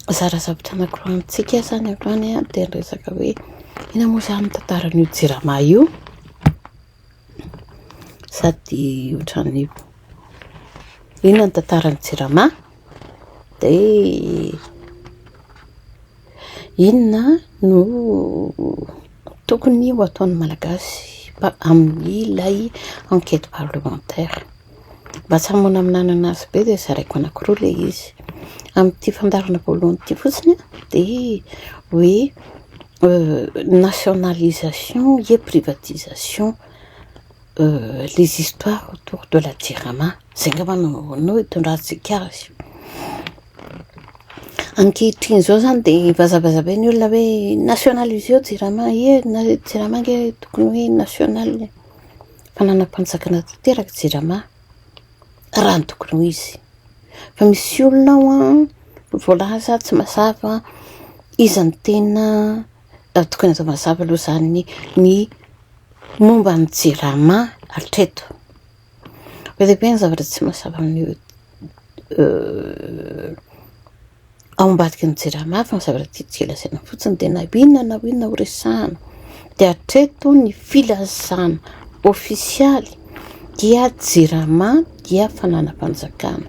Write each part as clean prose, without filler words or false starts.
zara zavatra anankiroa amintsika zany androany a dia resaka hoe ina moa zany tantaran'io Jirama io sady ohatrany inona ny tantaran'ny Jirama dia inona no tokony ho ataon'ny malagasy amin'ny ilay enquête parlementaire mba tsy hamoana amin'anana azy be dia zaraiko anankiroa ilay izy amin'ity fandarana voalohany ity fotsiny dia hoe nationalisation et privatisation les histoires autour de la Jirama zay ngamba no hitondratsika azy ankehitriny zao zany dia vazabazabe ny olona hoe nationaliseo Jirama Jirama nge tokony hoe national fananam-panjakana tanteraka Jirama raha ny tokony ho izy fa misy olona ao voalaza tsy mazava iza ny tena tokony atao mazava aloha zany ny momba ny Jirama hatreto hoe lehibe ny zavatra tsy mazava amin'ny ao ambadiky ny Jirama fa ny zavatra tiatsika lazaina fotsiny dia na inona ho resahana dia hatreto ny filazana ofisialy dia Jirama dia fananam-panjakana.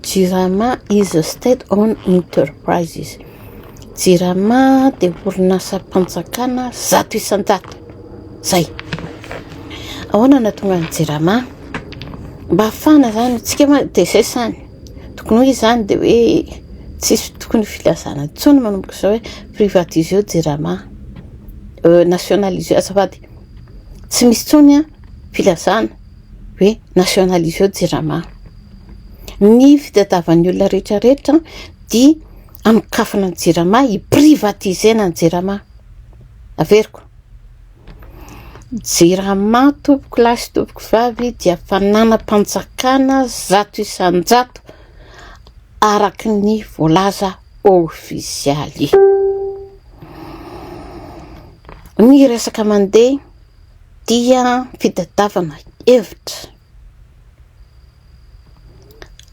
Jirama is a state owned enterprises. Jirama dia orinasa-panjakana zato isan-jato zay ahoana nahatonga ny Jirama mba hafana zany tsika dia zay sany tokony hoe zany dia hoe tsisy tokony filazana intsony manomboka izao hoe privatiseo Jirama nationaliseo azafady tsy misy tsony a filazana hoe nationaliseo Jirama ny fitadiavan'ny olona rehetrarehetra dia amikafana ny Jirama hiprivatisena ny Jirama averiko Jirama tompoko lahy sy tompoko vavy dia fananam-panjakana zato isan-jato araky ny voalaza ofisialy ny resaka mandeha dia fitadiavana hevitra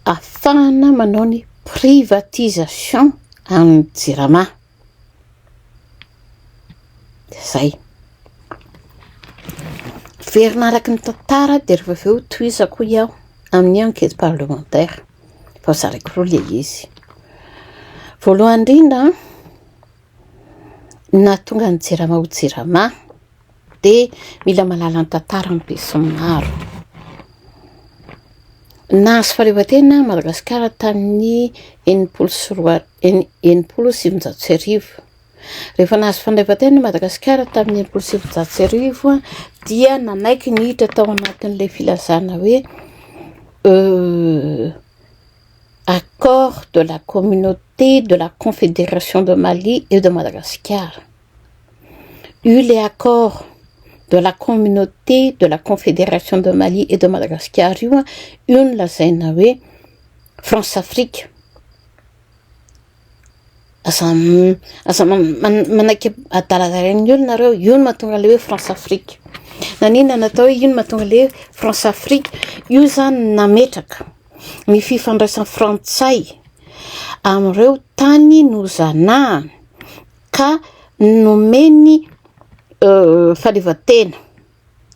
afahana manao ny privatisation amin'ny Jirama zay verina araky ny tantara dia rehefa avy eo tohizako iaho amin'ny enquête parlementaire fa zaraiko roa ilay izy voalohany indrindra nahatonga ny Jirama ho Jirama dia mila malala ny tantara ny be sy ny maro nahazo fahaleovan-tena Madagasikara tamin'ny enimpolo sy sivinjato sy arivo rehefa nahazo fahaleovan-tena Madagasikara tamin'ny enimpolo sy sivinjato sy arivo dia nanaiky ny hiditra tao anatin'ilay filazana hoe accord de la communauté de la confédération de Mali et de Madagascar eu les accords de la communauté de la confédération de Mali et de Madagascar io ny lazaina hoe France-Afrique asa manaiky adaladalain'ny olona nareo io no mahatonga le hoe France-Afrique nanina natao hoe io no mahatonga le hoe France-Afrique io zany nametraka ny fifandraisan'ny frantsay amin'ireo tany nozanahana ka nomeny fahaleovan-tena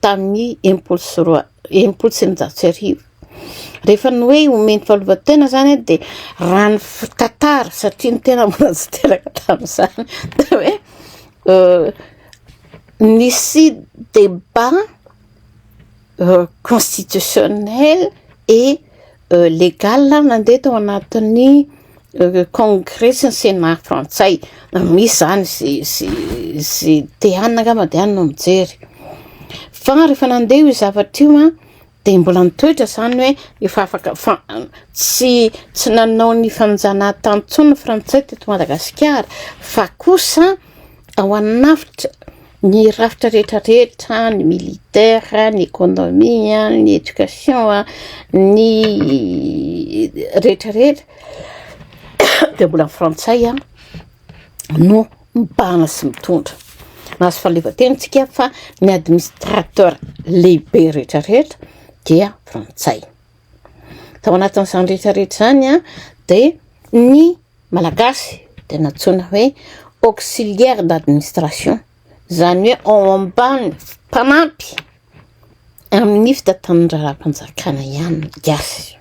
tamin'ny enimpolo sy sivinjato sy arivo rehefa ny hoe omeny fahaleovan-tena zany dia raha ny tantara satria ny tena mbola tsy teraka tamin'izany dia hoe nisy débat constitutionnel et légal nandeha tao anatin'ny congrès sy ny sénat frantsay misy zany sy tehanina angamba dia any no mijery fa rehefa nandeha io zavatra io dia mbola nitoetra zany hoe efa afaka tsy nanao ny fanjanahantany intsony ny frantsay teto Madagasikara fa kosa ao anafitra ny rafitra rehetrarehetra ny militaire ny économie ny éducation ny rehetrarehetra dia mbola ny frantsay no mibahana sy mitondra nahazo fahaleovan-tena tsika fa ny administrateur lehibe rehetrarehetra dia frantsay tao anatin'izany rehetrarehetra zany dia ny malagasy dia natsoina hoe auxiliaire d'administration, zany hoe ao ambany mpanampy amin'ny fitatandraram-panjakana ihany gasy,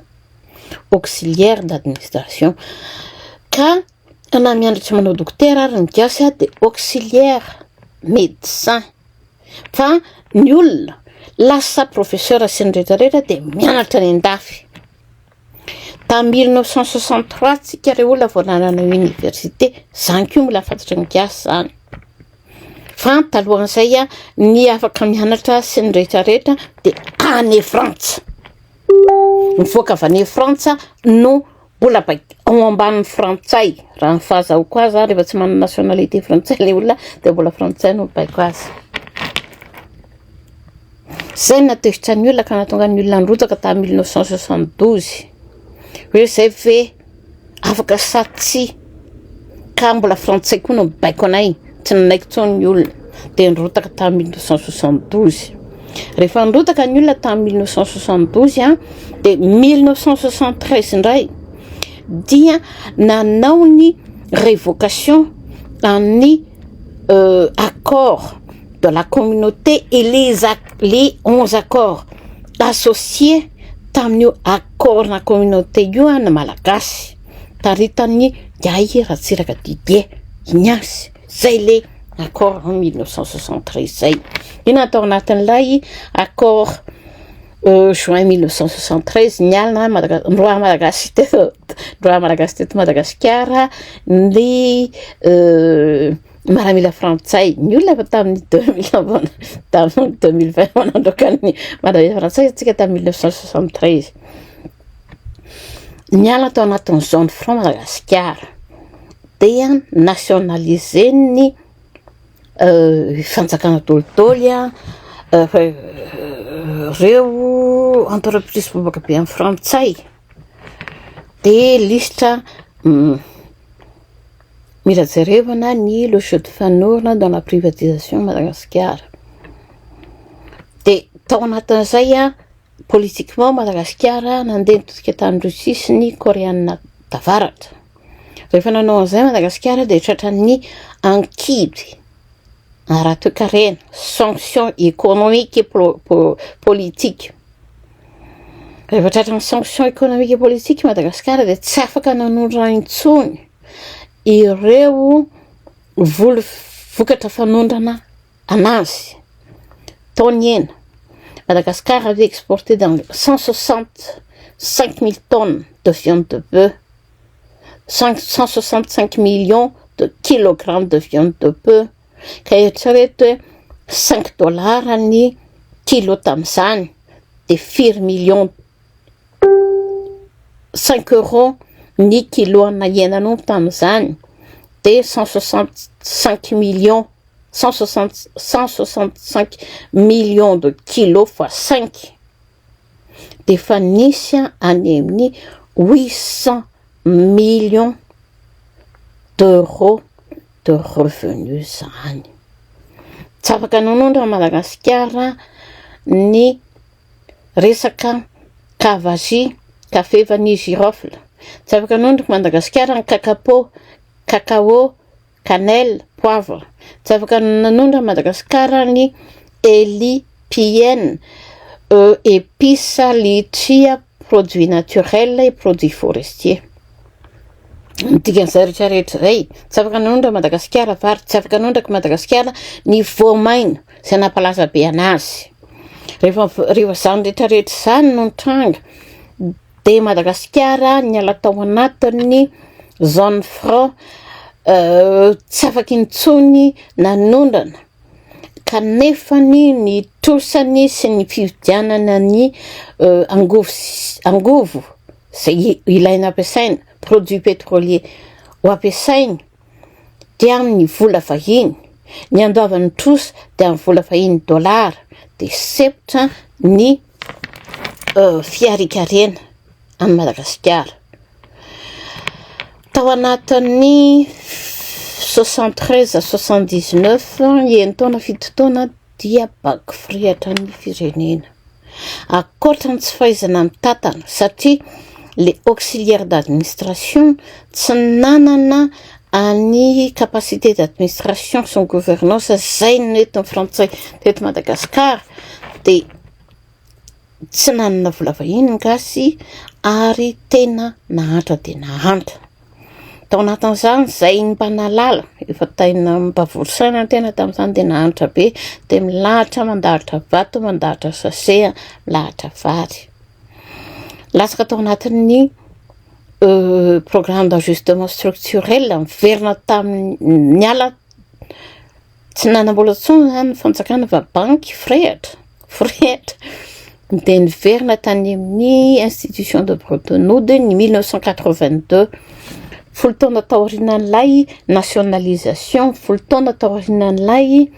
auxiliaire d'administration. Ka na mianatra manao dokotera ary ny gasy dia auxiliaire médecin. Fa ny olona lasa professeur sy ny rehetrarehetra dia mianatra ny andafy. Tamin'ny 1963 tsika ireo olona vao nanana université, zany koa mbola fantatra ny gasy zany. Fa talohan'izay ny afaka mianatra sy ny rehetrarehetra dia any Frantsa. Mivoaka avy any Frantsa no mbola ao ambanin'ny frantsay. Raha ny fahazahoko azy rehefa tsy manana nationalité frantsay ilay olona dia mbola frantsay no baiko azy. Zay natevitra ny olona ka nahatonga ny olona nirotsaka tamin'ny 1972. Hoe zay ve afaka sa tsy ka mbola frantsay koa no baiko anay, tsy nanaiko tsony ny olona. Dia nirotaka tamin'ny 1972. Rehefa nirotaka ny olona tamin'ny 1972 dia 1973 indray dia nanao ny révocation ny accord de la communauté et les 11 accords associés tamin'io accord na communauté io na malagasy taritan'ny Yahy Ratsiraka Didier Ignace. Zay le accord en 1973 zay. Io natao anatin'ilay accord juin 1973 nialina ndroa malagasy teto Madagasikara ny miaramila frantsay. Ny olona fa tamin'ny 2020 manandrokan'ny miaramila frantsay atsika tamin'ny 1973 niala tao anatin'ny zone franc Madagasikara dia nationalisé ny fanjakana tolitoly reo entreprise bobaka be amin'ny frantsay dia lisitra mirajerevana ny le jeu de fanorona dans la privatisation Madagasikara. Dia tao anatin'izay politiquement Madagasikara nandeha nitodika tany Russie sy ny Koréanina Tavaratra. Rehefa nanao an'izay Madagasikara dia tratran'ny ankidy raha toe-karena sanction économique et politique. Rehefa tratran'ny sanction économique et politique Madagasikara dia tsy afaka nanondra intsony ireo vokatra fanondrana anazy. Taony ena Madagascar avait exporté dans 165 000 tonnes de viande de bœuf, 165 millions de kilogrammes de viande de bœuf, ka eritrereto $5 ny kilo tamin'izany, dia 4 millions 5 € ny kilo ana henan'omby tamin'izany, dia 165 millions de kilos fois 5, dia fa nisy any amin'ny 800 millions d'euros de revenus zany. Tsy afaka nanondra Madagasikara ny resaka kavazy, café, vanille, girofle. Tsy afaka nanondra Madagasikara ny cacao, cannelle, poivre. Tsy afaka nanondra Madagasikara ny élipienne, épices, litchia, produits naturels et produits forestiers. Dikan'izay rehetrarehetra zay. Tsy afaka nanondra Madagasikara vary, tsy afaka nanondraka Madagasikara ny voamaina izay nampalaza be anazy. Rehefa zany rehetrarehetra zany no nitranga dia Madagasikara niala tao anatin'ny zone franc tsy afaka intsony nanondrana kanefa ny trosany sy ny fividianana ny angovo izay ilaina ampiasaina, produits pétroliers ho ampiasainy dia amin'ny vola vahiny, ny andoavan'ny trosa dia amin'ny vola vahiny $, dia septra ny fiarikarena amin'ny Madagasikara. Tao anatin'ny 73 à 79 enina taona fito taona dia bakifirihatra ny firenena. Akoatra ny tsy fahaizana mitantana satria les auxiliaires d'administration tsy nanana any capacité d'administration son gouvernance zay nentin'ny frantsay teto Madagasikara de tsy nanana vola vahiny gasy ary tena nahantra de nahantra tao anatin'izany zay mba nalala efa taina mpavorisaina tena tamin'izany de nahantra be de milahatra mandahatra vato mandahatra sasea milahatra vary lasaka tao anatin'ny programme d'ajustement structurel miverina tamin'ny niala tsy nanambola tsony zany fanjakana fa banky frehatra de niverina tany amin'ny institution de Bretonnode ny 1982 folo taona taorian'ilay nationalisation folo taona taorian'ilay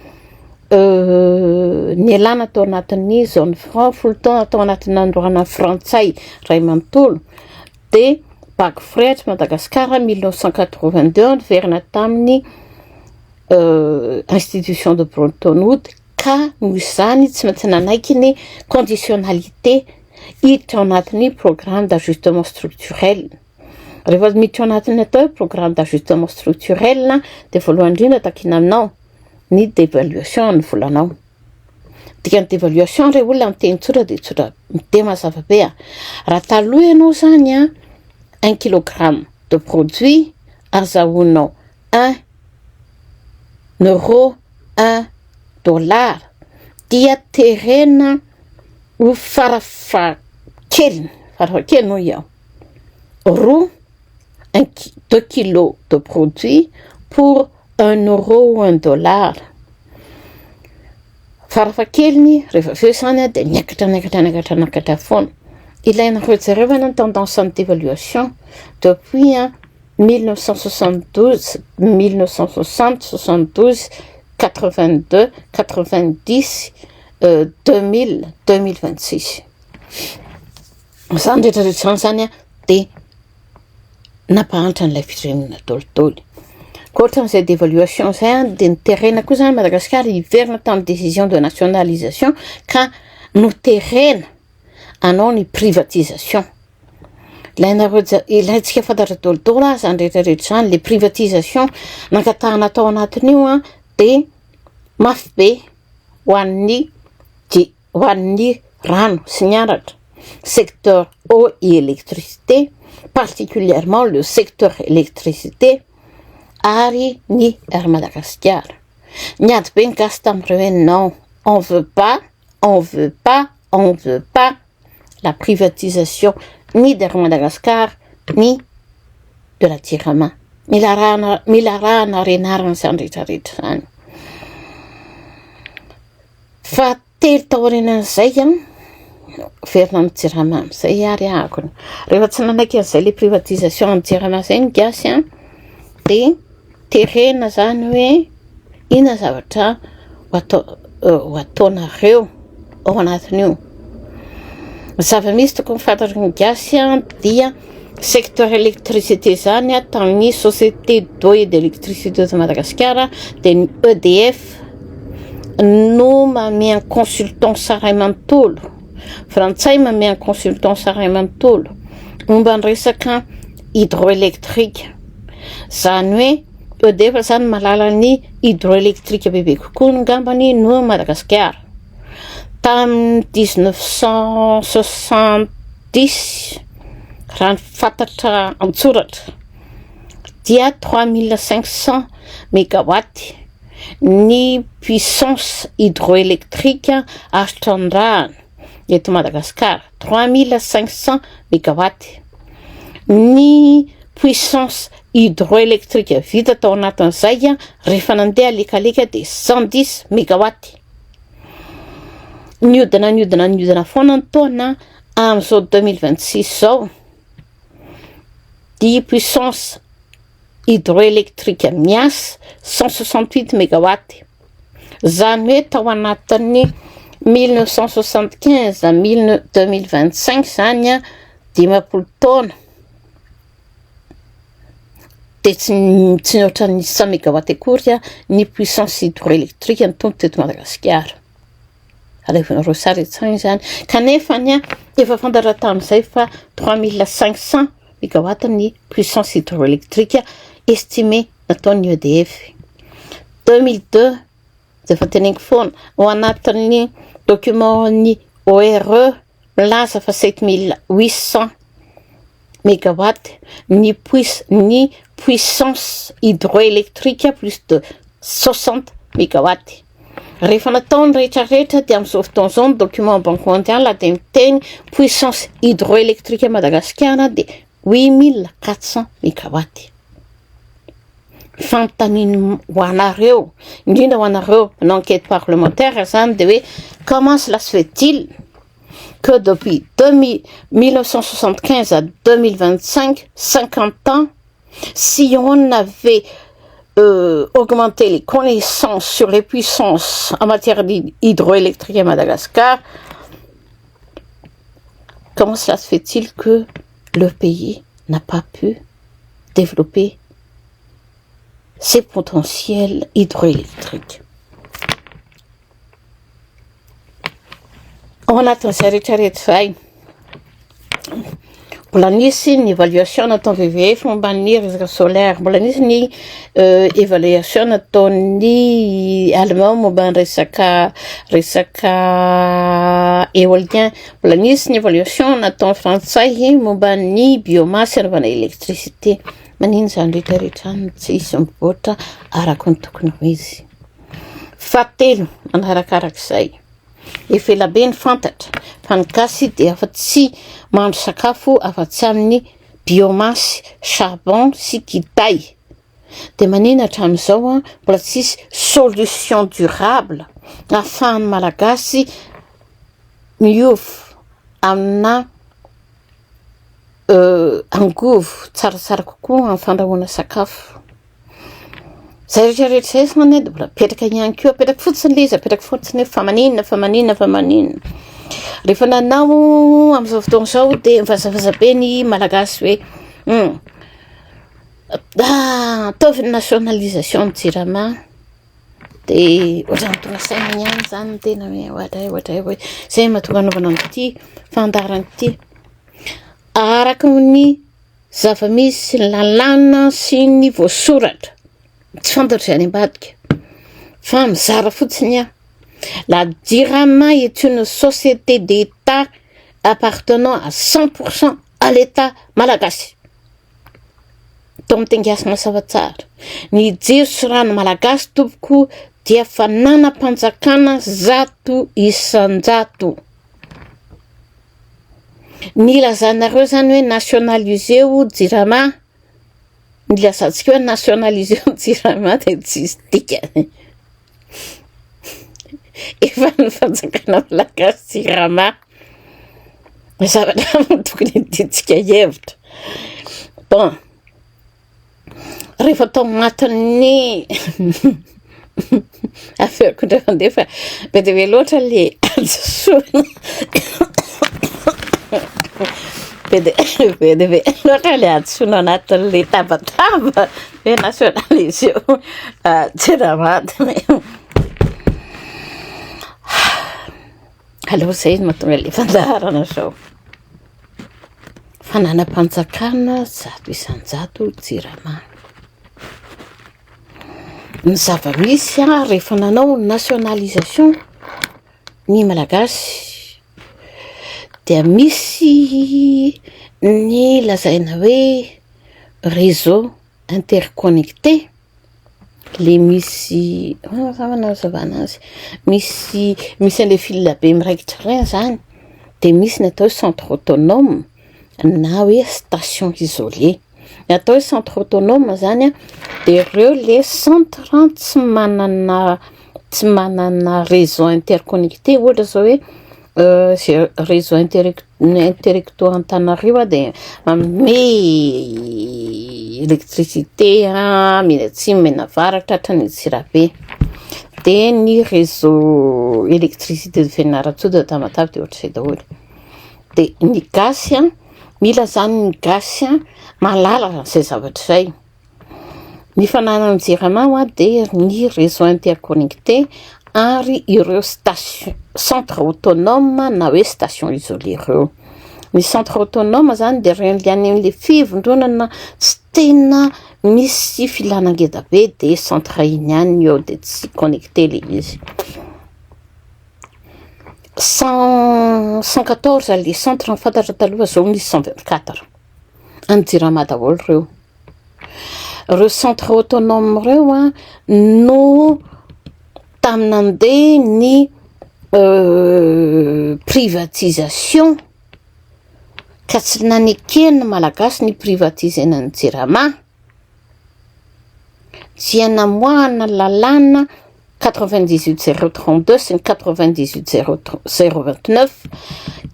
nialana tao anatin'ny zone franc folo taona tao anatin'ny androana frantsay ray manontolo de banque frehatra Madagasikara 1982 niverina tamin'ny institution de Bretonnode ka noho izany tsy maintsy nanaiky ny conditionnalité hiditra ao anatin'ny programme d'ajustement structurel rehefa miditra ao anatin'ny atao programme d'ajustement structurel de voalohany indrindra takina aminao ny dévaluation ny volanao dikany dévaluation re olona miteny tsotra de mazava be raha taloha ianao zany 1 kilogramme de produit azahoanao 1 euro 1 dollar dia terena ho farafakeliny no iao roa 2 kilos de produit pour 1 euro ou 1 dollar farafakeliny rehefa aveo zany de niakatra foana ilaina rejerevana tendance en dévaluation depuis 1972 1960 72 82 90 2000 2026 zany rehetrarehetra zany de napahantra n'ilay firenena tolitoly koatran'izay dévaluation zay de niterena koa zany Madagasikara hiverina tamin'ny décision de nationalisation ka noterena anao ny privatisation ilaintsika fantatra tolitoly zany rehetrarehetra zany le privatisation nankatahana tao anatin'io de mafy be ho an'ny rano sy ny aratra secteur eau et électricité particulièrement le secteur électricité ary ny Air Madagascar niady be ny gasy tamin'ireo hoe non on veut pas la privatisation ni d'Air Madagascar ni de la Tirama mila rahana renarana zany rehetrarehetra zany fa telo taorianan'izay verina amin'ny Tirama am'izay ary akony rehefa tsy nanaiky an'izay le privatisation amin'ny Tirama zay ny gasy de terena zany hoe ina zavatra ho ataonareo ao anatin'io zava-misy tokony fantatry ny gasy dia secteur électricité zany tamin'ny société d'eau et d'électricité de Madagascar de ny EDF no mamea consultant saray manontolo frantsay mamea consultant saray manontolo momba ny resaka hydroélectrique zany hoe EDF zany malala ny hydroélectrique bebe kokoa ngambany no Madagascar tamin'ny 1970 raha ny fantatra antsoratra dia 3500 mégawatts ny puissance hydroélectrique azo-trandrahana eto Madagascar 3500 mégawatts ny puissance hydroélectrique vita tao anatin'izay rehefa nandeha lekaleka de 110 mégawatts niodina foana ny taona amin'izao 2026 zao di puissance hydroélectrique miasa 168 mégawatts zany hoe tao anatin'ny 1975 2025 zany 10 taona de tsy mihoatra ny 100 mégawatts akory ny puissance hydroélectrique ny tombo teto Madagasikara alevanareo saretsany zany kanefany a efa fantatra tamin'izay fa 3500 mégawatt ny puissance hydroélectrique estimé nataon'ny EDF 2002 zay fa teneniko foana ao anatin'ny document-ny ORE milaza fa 7800 mégawatt ny puissance hydroélectrique plus de 60 mégawatt. Rehefa nataony rehetrarehetra dia amin'izao fotoana izao ny document Banque mondiale dia miteny puissance hydroélectrique à Madagascar dia 8400 mégawatt. Fantaniny ho anareo, indrindra ho anareo une enquête parlementaire zany dia hoe comment cela se fait-il que depuis 1975 à 2025, 50 ans, si on avait augmenté les connaissances sur les puissances en matière hydroélectrique à Madagascar, comment cela se fait-il que le pays n'a pas pu développer ses potentiels hydroélectriques? Ao anatin'izay rehetrarehetra zay mbola nisy ny évaluation nataon'ny WWF momba ny resaka solaire, mbola nisy ny évaluation nataon'ny allemand momba ny resaka éolien, mbola nisy ny évaluation nataon'ny frantsay momba ny biomasse anaovana électricité. Manino zany rehetrarehetra any tsy isy mivoatra araka ny tokony ho izy. Fahatelo manarakarak'izay efa ela be ny fantatra fa ny gasy dia afa-tsy mahandro sakafo afa-tsy amin'ny biomasse, charbon sy kitay. Dia manino hatramin'izao a mbola tsisy solution durable ahafahan'ny malagasy miova amina angovo tsaratsara kokoa amin'ny fandrahoana sakafo. Zay rehetrarehetra zay zany dia mbola petraka ihany koa, petraka fotsiny le izy, petraka fotsiny fa maninona. Rehefa nanao amin'izao fotoana izao dia mivazavaza be ny malagasy hoe ataovy ny nationalisation ny jirama dia ohatrany tonga saina ihany zany ny tena hoe zay mahatonga anaovana an'ity fandaran'ity. Araka ny zava-misy sy ny lalàna sy ny voasoratra tsy fantatro izay any ambadika fa mizara fotsiny a la Jirama est une société d'État appartenant à 100% à l'État malagasy. Tao mitengasina sava tsara ny jiro sy rano malagasy tompoko dia fananam-panjakana 100 isan-jato. Ny lazanareo zany hoe nationaliseo Jirama, ny lazantsika hoe nationaliseo Jirama dia tsisy dikany. Efa ny fanjakana malagasy Jirama zavatra tokony hiditsika hevitra. Bon, rehefa tao anatin'ny aferiko ndray fandefa be dia be loatra le ajosoana be loatra le ajosoana anatin'le tabataba hoe nationaliseo Jirama. Aleo zay mahatonga le fandaharana zao. Fananam-panjakana 100 isan-jato Jirama. Ny zava-misy rehefa nanao nationalisation ny malagasy dia misy ny lazaina hoe réseau interconnecté, le misy misy an'le fil be miraikitra ireny zany dia misy ny atao centre autonome na hoe station isolée. Ny atao hoe centre autonome zany a dia ireo le centre tsy manana réseau interconnecté. Ohatra zao hoe réseau interrecto Antananarivo dia manome électricité mena atsimo mena avaratra hatrany Antsirabe. Dia ny réseau électricité de Fianarantsoa Tamatave dia ohatr'izay daholo. Dia ny gasy mila zany ny gasy malala izay zavatra izay. Ny fananan'ny Jirama dia ny réseau interconnecté ary ireo centre autonome na hoe station isolé ireo. Ny centre autonome zany de reny liany amin'le fivondronana tsy tena misy filanangeda be de centre iny ihany eo de tsy connecté le izy. 114 le centre nyfantatra taloha zao misy 124 anjirama daholo reo. Reo centre autonome reo a no taminandeha ny privatisation ka tsy nanekena malagasy ny privatisena ny Jirama dia namoahana lalàna 98 032 sy ny 98 029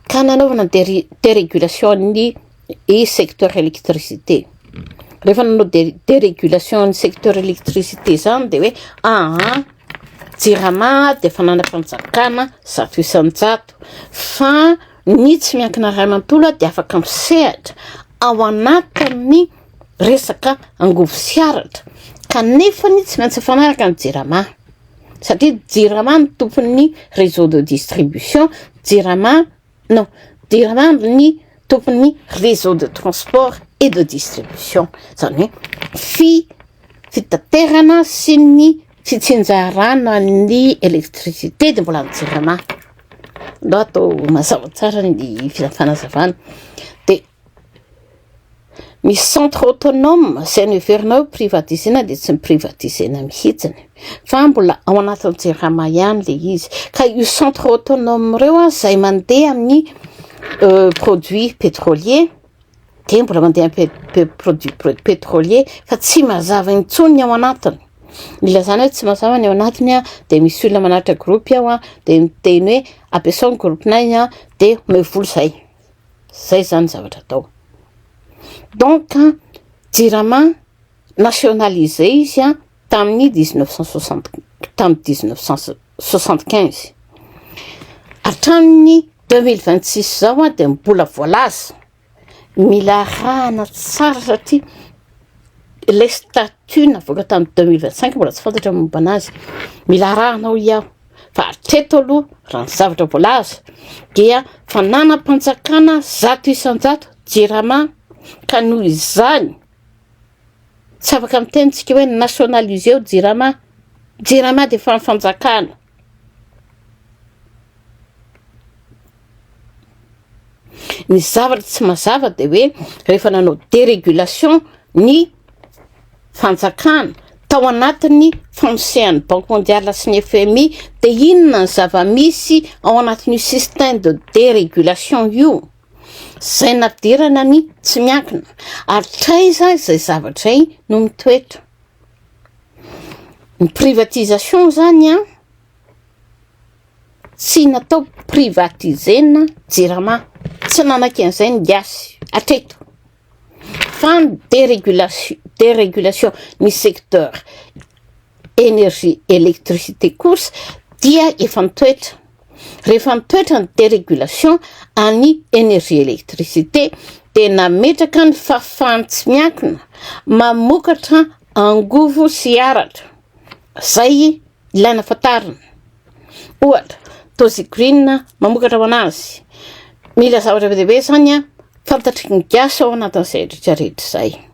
ka nanaovana dérégulation ny secteur électricité. Rehefa nanao dérégulation ny secteur électricité zany de hoe Jirama de fa nanam-panjakana 100% fa ny tsy miankina ray amantolo de afaka misehatra ao anatin'ny resaka angovo siaratra kanefa ny tsy maintsy fanaraka ny Jirama satria Jirama ny tompon'ny réseau de distribution, Jirama ny tompon'ny réseau de transport et de distribution. Zany hoe fitaterana sy ny fitsinjarana ny électricité de mbola ny Jirama. Ndo atao mazava tsara ny fanazavana. De misy centre autonome zay noverinao hoe privatisena de tsy privatisena mihitsiny fa mbola ao anatin'ny Jirama ihany le izy. Ka io centre autonome reo zay mandeha amin'ny produits pétroliers de mbola mandeha amin'ny produits pétroliers fa tsy mazava intsony ao anatiny. Mila zany hoe tsy mazava ny ao anatiny de misy olona manatra groupe ao de miteny hoe ampiasao ny groupinay de mevoly zay zany zavatra atao. Donc Jirama nationalisé izy tamin'ny 1975 hatramin'ny 2026 zao de mbola voalaza. Mila rahana tsara satria le statut navoaka tamin'ny 2025 mbola tsy fantatra momba anazy. Mila rahanao iaho fa hatreto aloha raha ny zavatra voalaza dia fa nanam-panjakana 100% Jirama ka noho izany tsy afaka mitentsika hoe nationalisé Jirama de fa fanjakana. Ny zavatra tsy mazava de hoe rehefa nanao dérégulation ny fanjakana tao anatin'ny fanosehany Banque mondiale sy ny FMI de inona ny zava-misy ao anatin'io système de dérégulation io zay nadirana ny tsy miankina atraiza zay zavatra no mitoetra. Ny privatisation zany tsy natao privatisena Jirama, tsy nanakeny zay ny gasy atreto fa ny dérégulation ny secteur énergie électricité kosa dia efa nitoetra. Rehefa nitoetra ny dérégulation any énergie électricité de nametraka ny fahafahany tsy miankina mamokatra angovo sy aratra zay ilaina fatarina. Ohatra Tozy Green mamokatra ho anazy. Mila zavatra be dehibe zany fantatry ny gasy ao anatin'izay rehetrarehetra zay.